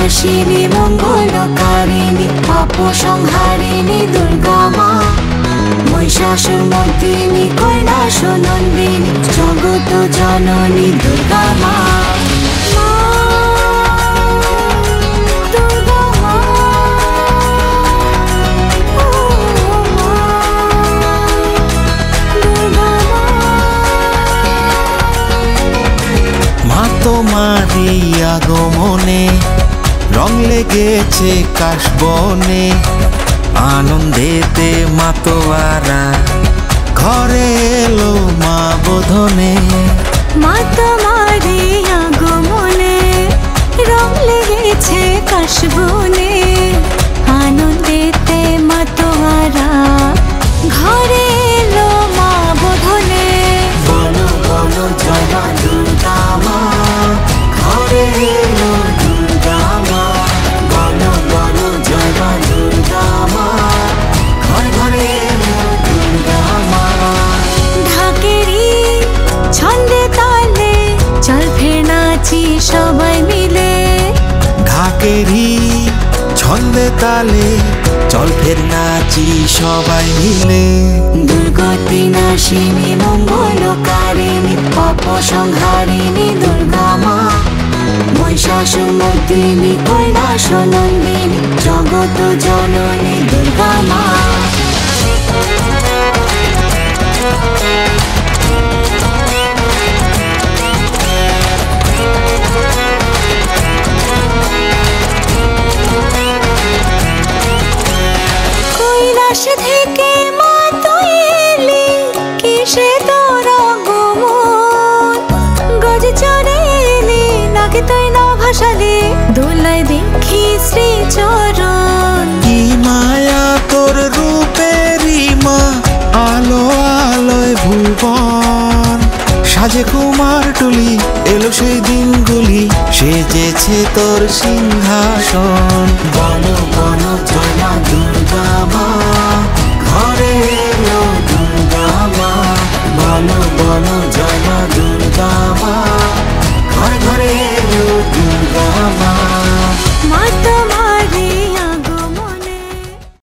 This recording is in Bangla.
বিনাশিনী মঙ্গলকারিণী পাপ সংহারিণী দুর্গা মা, মহিষাসুর মর্দিনী কৈলাস নন্দিনী জগত জননী দুর্গা মা। তোমার এই আগমনে রং লেগেছে কাশবনে, আনন্দেতে মাতোয়ারা ঘরে এলো মা বোধনে। মা তোমার এই আগমনে রং লেগেছে কাশবনে, আনন্দেতে মাতোয়ারা ঘরে এলো মা বোধনে। বলো বলো জয় মা দুর্গা মা, ঘরে এলো দুর্গা মা। বলো বলো জয় মা দুর্গা মা, ঘরে ঘরে এলো দুর্গা মা। ঢাকেরই ছন্দে তালে চল ফের নাচি সবাই মিলে। ঢাকেরই ছন্দে তালে চল ফের নাচি সবাই মিলে। দুর্গতি নাশিনী মঙ্গলকারিণী পাপ সংহারিণী দুর্গা মা, মহিষাসুর মর্দিনী কৈলাস নন্দিনী জগত জননী দুর্গা মা। কৈলাস থেকে মা তুই এলি, কিসে তোর আগমন? গজ চড়ে এলি নাকি তুই না ভাসালি, দোলায় দেখি শ্রী চরণ। কি মায়া তোর রূপেরই মা, আলো আলোয় ভুবন সাজে কুমার টুলি এলো সেই দিনগুলি, সেজেছে তোর সিংহাসন। বলো বলো জয় মা দুর্গা মা, ঘরে এলো দুর্গা মা। বলো বলো জয় মা দুর্গা মা, ঘরে ঘরে এলো দুর্গা মা।